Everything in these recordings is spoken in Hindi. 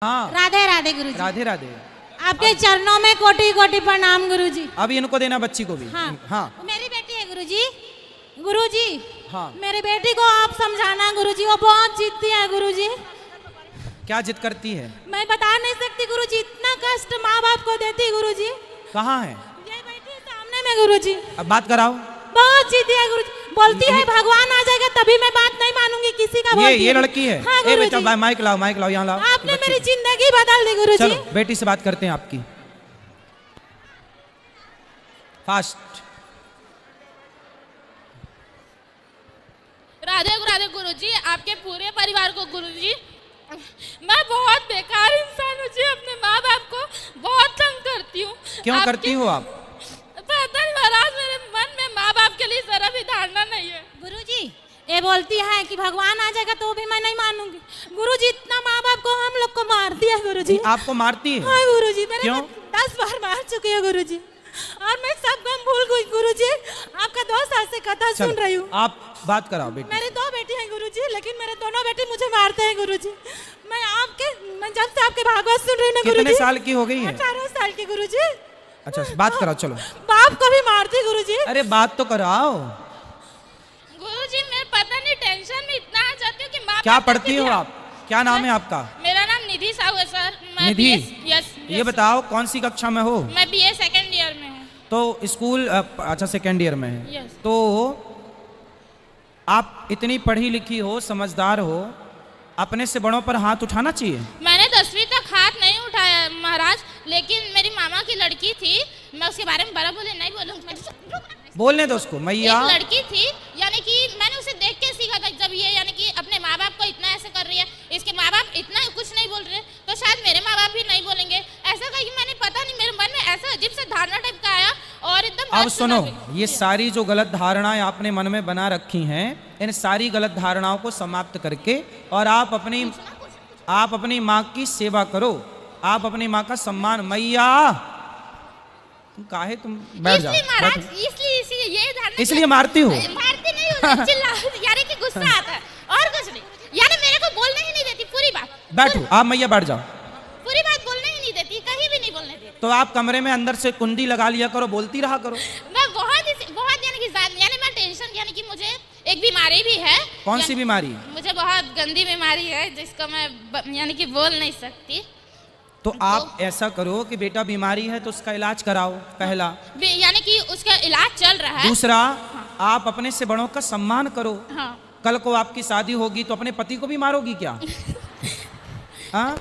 हाँ राधे राधे गुरुजी। राधे राधे। आपके चरणों में कोटि कोटि प्रणाम गुरुजी। अब इनको देना बच्ची को भी। हाँ, हाँ। मेरी बेटी है गुरुजी। गुरुजी हाँ। मेरी बेटी को आप समझाना गुरुजी, वो बहुत जिद्दी है गुरुजी। क्या जिद करती है? मैं बता नहीं सकती गुरुजी, इतना कष्ट माँ बाप को देती गुरुजी। कहाँ है? ये बैठी है सामने में गुरुजी। अब बात कराओ। बहुत जिद्दी है गुरुजी, बोलती है भगवान आ जाएगा तभी मैं बात नहीं मानूंगी किसी का। ये लड़की है। हाँ, ए बेटा माइक लाओ यहाँ लाओ। आपने मेरी जिंदगी बदल दी गुरुजी। चलो बेटी से बात करते हैं आपकी। फास्ट। राधे राधे गुरुजी, आपके पूरे परिवार को गुरुजी। मैं बहुत बेकार इंसान हूँ जी, अपने माँ बाप को बहुत तंग करती हूँ। क्यों करती हो आप? पता नहीं महाराज, मेरे मन में माँ बाप के लिए जरा भी धारणा नहीं है गुरुजी। ये बोलती है कि भगवान आ जाएगा तो भी मैं नहीं मानूंगी गुरुजी। इतना माँ बाप को हम लोग को मारती है गुरुजी। आपको मारती है? हाँ गुरुजी, मेरे क्यों? 10 बार मार चुकी है गुरुजी, और मैं सब गम भूल गई गुरुजी। आपका 2 साल से कथा सुन रही हूँ। आप बात कराओ बेटी। मेरी 2 बेटी हैं गुरुजी, लेकिन मेरे दोनों बेटे मुझे मारते हैं गुरुजी। मैं जब से आपके भागवत सुन रही हूँ गुरुजी। कितने साल की हो गई है? 18 साल की गुरुजी। अच्छा बात कराओ चलो। बाप को भी मारती गुरुजी। अरे बात तो कराओ। गुरुजी। मैं पता नहीं टेंशन में इतना आ जाती हूँ कि माँ क्या बाप पढ़ती हो आप? क्या नाम है आपका? मेरा नाम निधि साहू है सर। मैं निधि? यस। ये बताओ कौन सी कक्षा में हो? मैं BA सेकेंड ईयर में हूँ। तो स्कूल अच्छा सेकेंड ईयर में है। यस। तो आप इतनी पढ़ी लिखी हो, समझदार हो, अपने से बड़ों पर हाथ उठाना चाहिए। मैंने 10वीं तक हाथ नहीं उठाया महाराज, लेकिन मेरी मामा की लड़की थी, मैं उसके बारे में बड़ा बोले नहीं बोलूँगी। बोलने दो उसको। मैया एक लड़की थी, यानी कि मैंने उसे देख के सीखा था। जब ये यानी कि अपने माँ बाप को इतना ऐसे कर रही है, इसके माँ बाप इतना कुछ नहीं बोल रहे, तो शायद मेरे माँ बाप भी नहीं बोलेंगे ऐसा कहीं। मैंने पता नहीं, मेरे मन में ऐसा अजीब सा धारणा टाइप का आया और एकदम। अब सुनो, ये सारी जो गलत धारणाएं आपने मन में बना रखी हैं, इन सारी गलत धारणाओं को समाप्त करके और आप अपनी माँ की सेवा करो, आप अपनी माँ का सम्मान। मैया तुम काहे तुम बैठ जाओ। इसलिए ये धारणा इसलिए मारती हो? मारती नहीं हूँ, यानी कि गुस्सा आता है और कुछ नहीं। यानी मेरे को बोलने ही नहीं देती पूरी बात। बैठो आप मैया, बैठ जाओ। पूरी बात बोलने ही नहीं देती, कहीं भी नहीं बोलने देती। तो आप कमरे में अंदर से कुंडी लगा लिया करो, बोलती रहा करो। मैं बहुत यानी मैं टेंशन, यानी कि मुझे एक बीमारी भी है। कौन सी बीमारी? मुझे बहुत गंदी बीमारी है जिसको मैं यानी कि बोल नहीं सकती। तो आप ऐसा करो कि बेटा बीमारी है तो उसका इलाज कराओ, पहला। यानी कि उसका इलाज चल रहा है। दूसरा, आप अपने से बड़ों का सम्मान करो। हाँ। कल को आपकी शादी होगी तो अपने पति को भी मारोगी क्या? हाँ?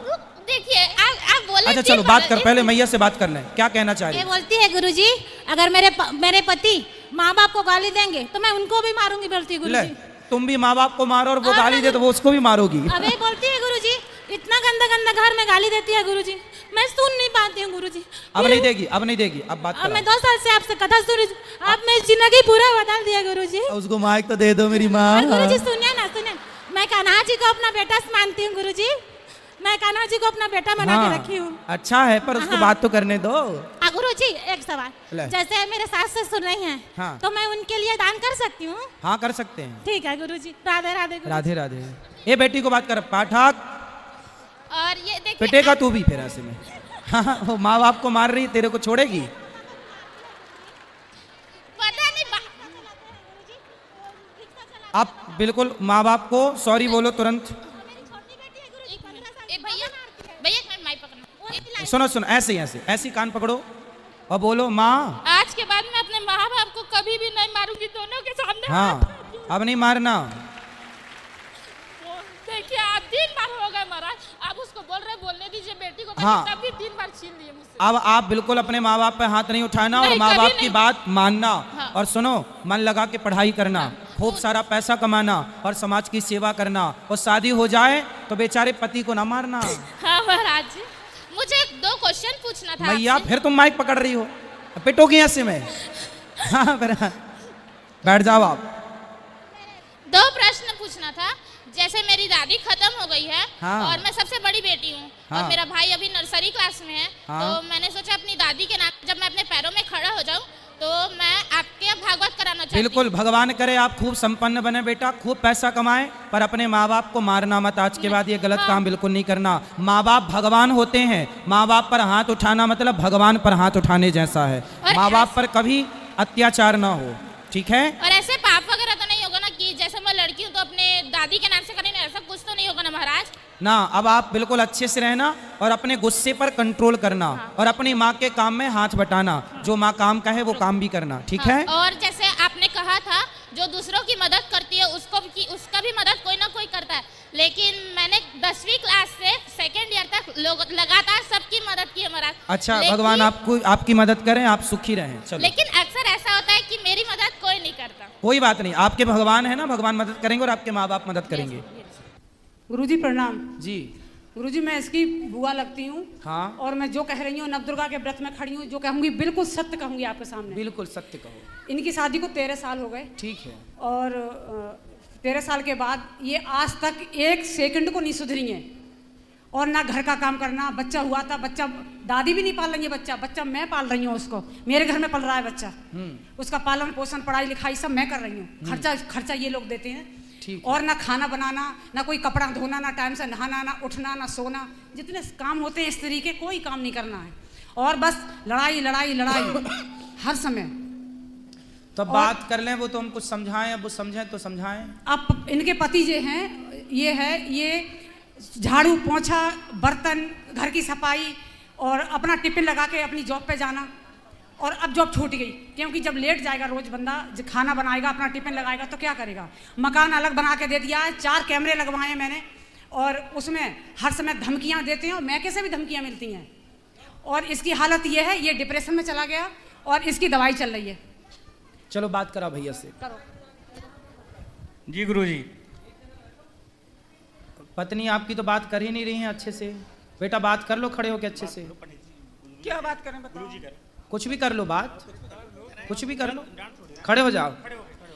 देखिए आप बोले। अच्छा चलो बात कर, पहले मैया से बात कर लें। क्या कहना चाह रही ये है? बोलती है गुरुजी, अगर मेरे पति माँ बाप को गाली देंगे तो मैं उनको भी मारूंगी बोलती है गुरुजी। तुम भी माँ बाप को मारो और वो गाली दे तो वो उसको भी मारोगी। अबे बोलती है गुरुजी, इतना गंदा घर में गाली देती है गुरुजी, मैं सुन नहीं पाती हूँ गुरुजी। अब नहीं देगी, अब नहीं देगी, अब बात अब मैं कराओ। 2 साल से आपसे कथा सुन रही हूँ, आप मेरी जिंदगी पूरा बदल दिया गुरुजी। उसको माइक तो दे दो मेरी माँ। गुरुजी सुनिए ना, मैं कान्हा जी को अपना बेटा मानती हूँ गुरुजी। मैं कान्हा जी को अपना बेटा बना के रखी हूँ। अच्छा है, पर उसको बात तो करने दो। गुरुजी एक सवाल, जैसे मेरे सास से सुन रही हैं, हाँ। तो मैं उनके लिए दान कर सकती हूँ? हाँ कर सकते हैं। ठीक है गुरुजी। राधे राधे गुरुजी। राधे राधे। ये बेटी को बात कर। पाठक और ये देखिए, पिटेगा तू भी फिर ऐसे में। हाँ, वो माँ बाप को मार रही, तेरे को छोड़ेगी? पता नहीं आप बिल्कुल माँ बाप को सॉरी बोलो तुरंत। भैया माइक पकड़ना। सुनो ऐसे कान पकड़ो और बोलो माँ। आज के बाद मैं अपने माँ बाप को कभी भी नहीं मारूंगी, दोनों के सामने। हाँ अब नहीं मारना। देखिए आप 3 बार हो गए महाराज, आप उसको बोलने दीजिए बेटी को। हाँ। तब भी 3 बार छीन लिए मुझसे। अब आप बिल्कुल अपने माँ बाप पे हाथ नहीं उठाना और नहीं, माँ कभी बाप की नहीं। बात मानना। हाँ। और सुनो, मन लगा के पढ़ाई करना, खूब सारा पैसा कमाना और समाज की सेवा करना, और शादी हो जाए तो बेचारे पति को ना मारना। हाँ महाराज जी, मुझे 2 क्वेश्चन पूछना था मैया आपसे। फिर तुम माइक पकड़ रही हो, पिटोगी ऐसे में। हाँ बैठ जाओ आप। 2 प्रश्न पूछना था। जैसे मेरी दादी खत्म हो गई है। हाँ। और मैं सबसे बड़ी बेटी हूँ। हाँ। और मेरा भाई अभी नर्सरी क्लास में है। हाँ। तो मैंने सोचा अपनी दादी के नाम, जब मैं अपने पैरों में खड़ा हो जाऊँ तो मैं आपके भागवत कराना चाहती चाहती बिल्कुल, भगवान करे आप खूब संपन्न बने बेटा, खूब पैसा कमाएं, पर अपने माँ बाप को मारना मत। आज के बाद ये गलत काम बिल्कुल नहीं करना। माँ बाप भगवान होते हैं, माँ बाप पर हाथ उठाना मतलब भगवान पर हाथ उठाने जैसा है। और माँ बाप पर कभी अत्याचार ना हो, ठीक है? और ऐसे पाप वगैरह तो नहीं होगा ना कि जैसे मैं लड़की हूँ तो अपने दादी के नाम से करें, ऐसा कुछ तो नहीं होगा ना महाराज? ना, अब आप बिल्कुल अच्छे से रहना और अपने गुस्से पर कंट्रोल करना और अपनी माँ के काम में हाथ बटाना। जो माँ काम कहे वो काम भी करना, ठीक है? और जैसे आपने कहा था जो दूसरों की मदद करती है उसका भी मदद कोई ना कोई करता है, लेकिन मैंने 10वीं क्लास से 2nd ईयर तक लगातार सबकी मदद की है महाराज। अच्छा, भगवान आपको आपकी मदद करें, आप सुखी रहें। चलो, लेकिन अक्सर ऐसा होता है कि मेरी मदद कोई नहीं करता। कोई बात नहीं, आपके भगवान है ना, भगवान मदद करेंगे और आपके माँ बाप मदद करेंगे। गुरुजी प्रणाम। जी गुरुजी मैं इसकी बुआ लगती हूँ। हाँ, और मैं जो कह रही हूँ नवदुर्गा के व्रत में खड़ी हूँ, जो कहूँगी बिल्कुल सत्य कहूँगी आपके सामने। बिल्कुल सत्य कहो। इनकी शादी को 13 साल हो गए ठीक है। और 13 साल के बाद ये आज तक 1 सेकंड को नहीं सुधरी हैं। और ना घर का काम करना, बच्चा हुआ था, बच्चा दादी भी नहीं पाल रही है, बच्चा मैं पाल रही हूँ उसको, मेरे घर में पल रहा है बच्चा। उसका पालन पोषण पढ़ाई लिखाई सब मैं कर रही हूँ, खर्चा ये लोग देते हैं। और ना खाना बनाना, ना कोई कपड़ा धोना, ना टाइम से नहाना, ना उठना, ना सोना, जितने काम होते हैं स्त्री के कोई काम नहीं करना है। और बस लड़ाई लड़ाई लड़ाई हर समय। तो बात कर लें, वो तो हम कुछ समझाएं, अब वो समझें तो समझाएं। अब इनके पति जो हैं ये झाड़ू पोंछा, बर्तन, घर की सफाई और अपना टिफिन लगा के अपनी जॉब पे जाना। और अब जॉब छूट गई क्योंकि जब लेट जाएगा रोज बंदा, खाना बनाएगा, अपना टिफिन लगाएगा तो क्या करेगा। मकान अलग बना के दे दिया है, 4 कैमरे लगवाए हैं मैंने, और उसमें हर समय धमकियां देते हैं और मैके से भी धमकियां मिलती हैं। और इसकी हालत ये है, ये डिप्रेशन में चला गया और इसकी दवाई चल रही है। चलो बात करा भैया से। करो जी गुरुजी। पत्नी आपकी तो बात कर ही नहीं रही है अच्छे से। बेटा बात कर लो खड़े होके अच्छे से। क्या बात करें बताओ। कुछ भी कर लो, बात कुछ भी कर लो, खड़े हो जाओ।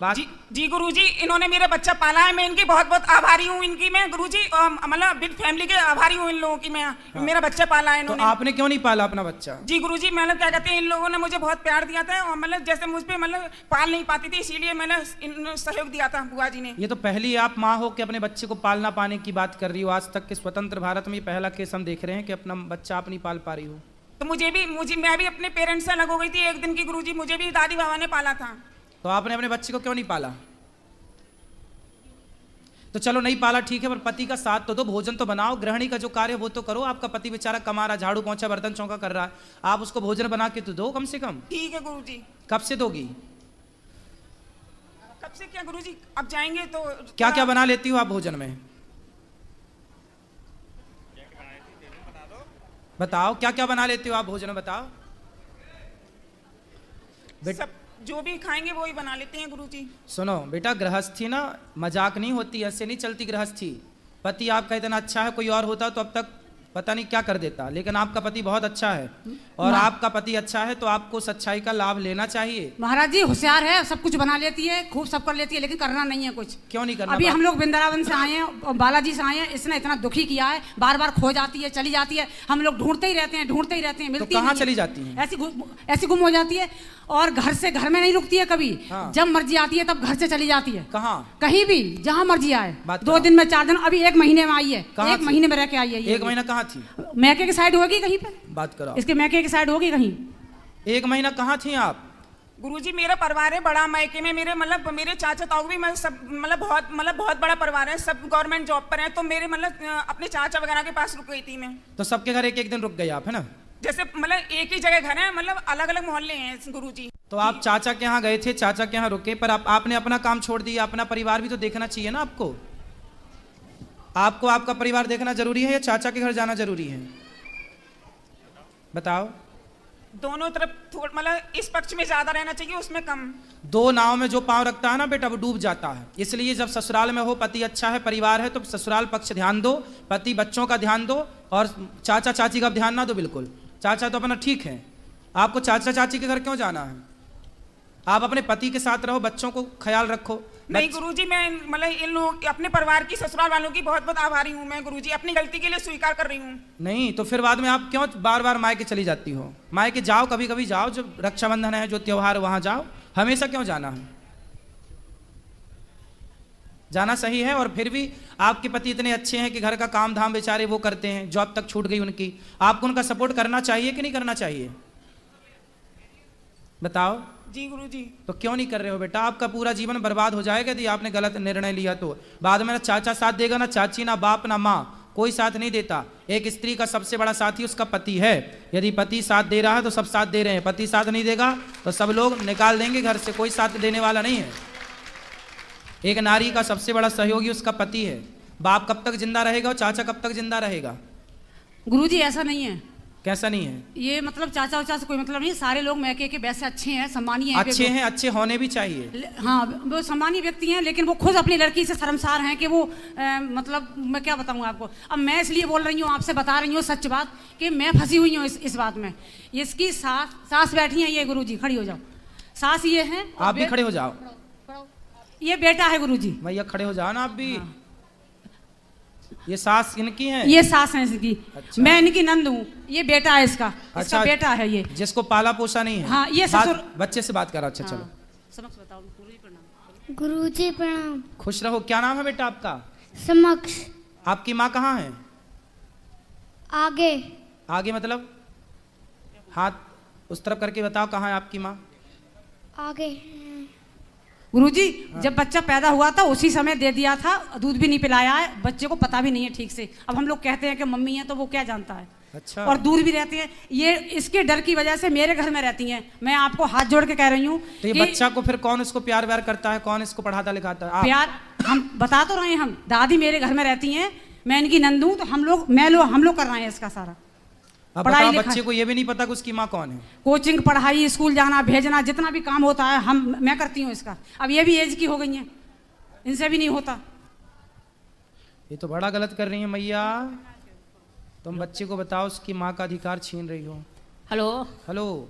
बात जी गुरुजी, इन्होंने मेरा बच्चा पाला है, मैं इनकी बहुत बहुत आभारी हूँ। इनकी मैं गुरुजी मतलब बिग फैमिली के आभारी हूँ इन लोगों की। मैं मेरा बच्चा पाला है तो इन्होंने। आपने क्यों नहीं पाला अपना बच्चा? जी गुरुजी, मतलब क्या कहते हैं, इन लोगों ने मुझे बहुत प्यार दिया था और मतलब जैसे मुझ पे मतलब पाल नहीं पाती थी, इसीलिए मैंने सहयोग दिया था बुआ जी ने। ये तो पहली आप माँ हो कि अपने बच्चे को पालना पाने की बात कर रही हो। आज तक के स्वतंत्र भारत में ये पहला केस हम देख रहे हैं कि अपना बच्चा आप नहीं पाल पा रही हो। तो मैं भी अपने पेरेंट्स से अलग हो गई थी एक दिन की गुरुजी। मुझे भी दादी बाबा ने पाला था। तो आपने अपने बच्चे को क्यों नहीं पाला? तो चलो नहीं पाला ठीक है, पर पति का साथ तो दो, भोजन तो बनाओ, गृहिणी का जो कार्य वो तो करो। आपका पति बेचारा कमा रहा, झाड़ू पोंछा बर्तन चौका कर रहा है, आप उसको भोजन बना के तो दो कम से कम। ठीक है गुरुजी। कब से दोगी? कब से क्या गुरुजी, अब जाएंगे तो। क्या क्या बना लेती हो आप भोजन में? बताओ क्या क्या बना लेती हो आप भोजन में, बताओ। सब जो भी खाएंगे वो ही बना लेते हैं गुरुजी। सुनो बेटा, गृहस्थी ना मजाक नहीं होती, ऐसे नहीं चलती गृहस्थी। पति आपका इतना अच्छा है, कोई और होता तो अब तक पता नहीं क्या कर देता, लेकिन आपका पति बहुत अच्छा है और आपका पति अच्छा है तो आपको सच्चाई का लाभ लेना चाहिए। महाराज जी होशियार है, सब कुछ बना लेती है, खूब सब कर लेती है, लेकिन करना नहीं है कुछ। क्यों नहीं करना? अभी हम लोग वृंदावन से आए हैं और बालाजी से आए हैं, इसने इतना दुखी किया है, बार बार खो जाती है, चली जाती है, हम लोग ढूंढते ही रहते हैं, मिलती कहाँ चली जाती है? ऐसी गुम हो जाती है और घर में नहीं रुकती है कभी। जब मर्जी आती है तब घर से चली जाती है। कहाँ? कहीं भी, जहाँ मर्जी आए। बात 2 दिन में 4 दिन, अभी 1 महीने में आई है। 1 महीने में रह के आई है। 1 महीना कहाँ थी? मैके की साइड होगी कहीं पे। बात करो। इसके मैके की साइड होगी कहीं। 1 महीना कहाँ थी आप? गुरुजी मेरा परिवार है बड़ा, मायके में मेरे चाचा ताऊ भी सब बहुत बड़ा परिवार है, सब गवर्नमेंट जॉब पर हैं। तो मेरे अपने चाचा वगैरह के पास रुक गई थी मैं। तो सबके घर 1-1 दिन रुक गए आप, है ना? जैसे एक ही जगह घर है, अलग अलग मोहल्ले हैं गुरुजी। तो आप चाचा के यहाँ गए थे, चाचा के यहाँ रुके, पर आपने अपना काम छोड़ दिया, अपना परिवार भी तो देखना चाहिए ना आपको। आपको आपका परिवार देखना जरूरी है या चाचा के घर जाना जरूरी है? बताओ। दोनों तरफ इस पक्ष में ज्यादा रहना चाहिए, उसमें कम। 2 नाव में जो पांव रखता है ना बेटा, वो डूब जाता है। इसलिए जब ससुराल में हो, पति अच्छा है, परिवार है, तो ससुराल पक्ष ध्यान दो, पति बच्चों का ध्यान दो और चाचा चाची का ध्यान ना दो बिल्कुल। चाचा तो अपना ठीक है, आपको चाचा चाची के घर क्यों जाना है? आप अपने पति के साथ रहो, बच्चों को ख्याल रखो। नहीं गुरुजी, मैं इन लोग अपने परिवार की, ससुराल वालों की बहुत बहुत आभारी हूँ मैं गुरुजी, अपनी गलती के लिए स्वीकार कर रही हूँ। नहीं तो फिर बाद में आप क्यों बार बार मायके चली जाती हो? मायके जाओ, कभी कभी जाओ, जब रक्षाबंधन है, जो त्योहार वहाँ जाओ, हमेशा क्यों जाना है? जाना सही है। और फिर भी आपके पति इतने अच्छे हैं कि घर का काम धाम बेचारे वो करते हैं, जॉब तक छूट गई उनकी, आपको उनका सपोर्ट करना चाहिए कि नहीं करना चाहिए? बताओ। जी गुरुजी। तो क्यों नहीं कर रहे हो बेटा? आपका पूरा जीवन बर्बाद हो जाएगा यदि आपने गलत निर्णय लिया तो। बाद में ना चाचा साथ देगा, ना चाची, ना बाप, ना माँ, कोई साथ नहीं देता। एक स्त्री का सबसे बड़ा साथी उसका पति है। यदि पति साथ दे रहा है तो सब साथ दे रहे हैं, पति साथ नहीं देगा तो सब लोग निकाल देंगे घर से, कोई साथ देने वाला नहीं है। एक नारी का सबसे बड़ा सहयोगी उसका पति है। बाप कब तक जिंदा रहेगा और चाचा कब तक जिंदा रहेगा? गुरुजी ऐसा नहीं है। कैसा नहीं है? ये मतलब चाचा उचा से कोई मतलब नहीं, सारे लोग मैके के वैसे अच्छे हैं, सम्मानीय हैं। अच्छे हैं, अच्छे होने भी चाहिए। हाँ, वो सम्मानीय व्यक्ति हैं, लेकिन वो खुद अपनी लड़की से शर्मसार हैं कि वो मतलब मैं क्या बताऊँ आपको। अब मैं इसलिए बोल रही हूँ, आपसे बता रही हूँ सच बात कि मैं फंसी हुई हूँ इस बात में। इसकी सास बैठी हैं, ये गुरुजी खड़ी हो जाओ, सास ये है। आप भी खड़े हो जाओ। ये बेटा है गुरुजी। भैया खड़े हो जाओ ना आप भी। ये सास इनकी है? ये सास है इसकी। अच्छा। मैं इनकी नंद हूँ, ये बेटा है इसका। अच्छा, इसका बेटा है ये, जिसको पाला पोसा नहीं है। हाँ, ये ससुर। बच्चे से बात करो। अच्छा हाँ। चलो समक्ष बताओ। गुरुजी प्रणाम। गुरुजी प्रणाम। खुश रहो। क्या नाम है बेटा आपका? समक्ष। आपकी माँ कहाँ है? आगे। आगे मतलब हाथ उस तरफ करके बताओ, कहाँ है आपकी माँ? आगे। गुरुजी जब बच्चा पैदा हुआ था उसी समय दे दिया था, दूध भी नहीं पिलाया है, बच्चे को पता भी नहीं है ठीक से। अब हम लोग कहते हैं कि मम्मी है तो वो क्या जानता है। अच्छा। और दूर भी रहती है, ये इसके डर की वजह से मेरे घर में रहती हैं। मैं आपको हाथ जोड़ के कह रही हूँ। तो ये बच्चा को फिर कौन इसको प्यार व्यार करता है, कौन इसको पढ़ाता लिखाता है? आप? प्यार हम बता तो रहे हैं, हम दादी मेरे घर में रहती हैं, मैं इनकी नंद हूँ, तो हम लोग कर रहे हैं इसका सारा। अब पढ़ाई बताओ, लिखाई। बच्चे को ये भी नहीं पता कि उसकी माँ कौन है? कोचिंग, पढ़ाई, स्कूल जाना, भेजना, जितना भी काम होता है मैं करती हूँ इसका। अब ये भी एज की हो गई हैं, इनसे भी नहीं होता। ये तो बड़ा गलत कर रही है मैया। तुम बच्चे को बताओ, उसकी माँ का अधिकार छीन रही हो। हेलो। हेलो।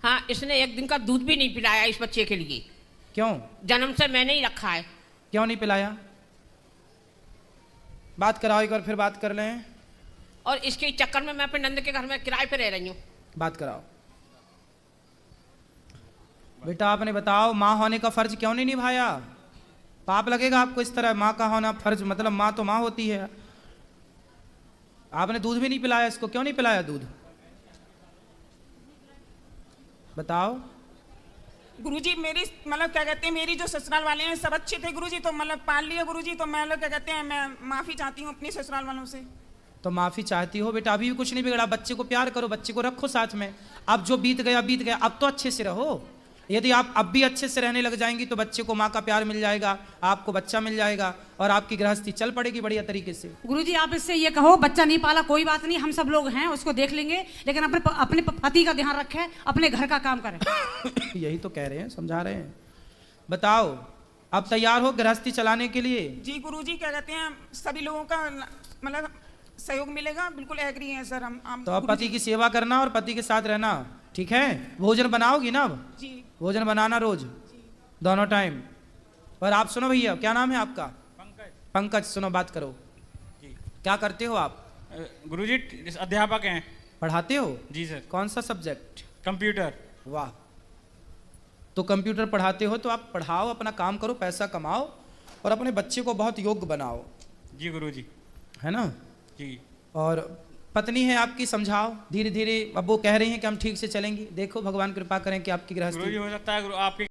हाँ, इसने एक दिन का दूध भी नहीं पिलाया इस बच्चे के लिए। क्यों? जन्म से मैंने ही रखा है। क्यों नहीं पिलाया? बात कराओ एक बार, फिर बात कर लें। और इसके चक्कर में मैं अपने नंद के घर में किराए पे रह रही हूँ। बात कराओ। बेटा आपने बताओ, माँ होने का फर्ज क्यों नहीं निभाया? पाप लगेगा आपको इस तरह। माँ का होना फर्ज मतलब माँ तो माँ होती है। आपने दूध भी नहीं पिलाया इसको, क्यों नहीं पिलाया दूध? बताओ। गुरुजी मेरी मतलब क्या कहते हैं, मेरी जो ससुराल वाले हैं सब अच्छे थे गुरुजी, तो मतलब पाल लिया गुरुजी, तो मैं लोग क्या कहते हैं, मैं माफी चाहती हूँ अपने ससुराल वालों से। तो माफी चाहती हो बेटा, अभी भी कुछ नहीं बिगड़ा। बच्चे को प्यार करो, बच्चे को रखो साथ में। अब जो बीत गया बीत गया, अब तो अच्छे से रहो। यदि आप अब भी अच्छे से रहने लग जाएंगी तो बच्चे को माँ का प्यार मिल जाएगा, आपको बच्चा मिल जाएगा और आपकी गृहस्थी चल पड़ेगी बढ़िया तरीके से। गुरुजी आप इससे ये कहो, बच्चा नहीं पाला कोई बात नहीं, हम सब लोग हैं, उसको देख लेंगे, लेकिन अपने पति का ध्यान रखें, अपने घर का काम करें। यही तो कह रहे हैं, समझा रहे हैं। बताओ, अब तैयार हो गृहस्थी चलाने के लिए? जी गुरुजी क्या कहते हैं, सभी लोगों का मतलब सहयोग मिलेगा, बिल्कुल एग्री है सर हम। तो अब पति की सेवा करना और पति के साथ रहना, ठीक है? भोजन बनाओगी ना अब? जी। भोजन बनाना रोज, दोनों टाइम। और आप सुनो भैया, क्या नाम है आपका? पंकज। पंकज, सुनो बात करो। जी। क्या करते हो आप? गुरुजी अध्यापक हैं। पढ़ाते हो? जी सर। कौन सा सब्जेक्ट? कंप्यूटर। वाह। तो कंप्यूटर पढ़ाते हो तो आप पढ़ाओ, अपना काम करो, पैसा कमाओ और अपने बच्चे को बहुत योग्य बनाओ। जी गुरुजी। है ना? जी। और पत्नी है आपकी, समझाओ धीरे धीरे। अब वो कह रही हैं कि हम ठीक से चलेंगी, देखो भगवान कृपा करें कि आपकी गृहस्थी। गुरुजी हो सकता है आपके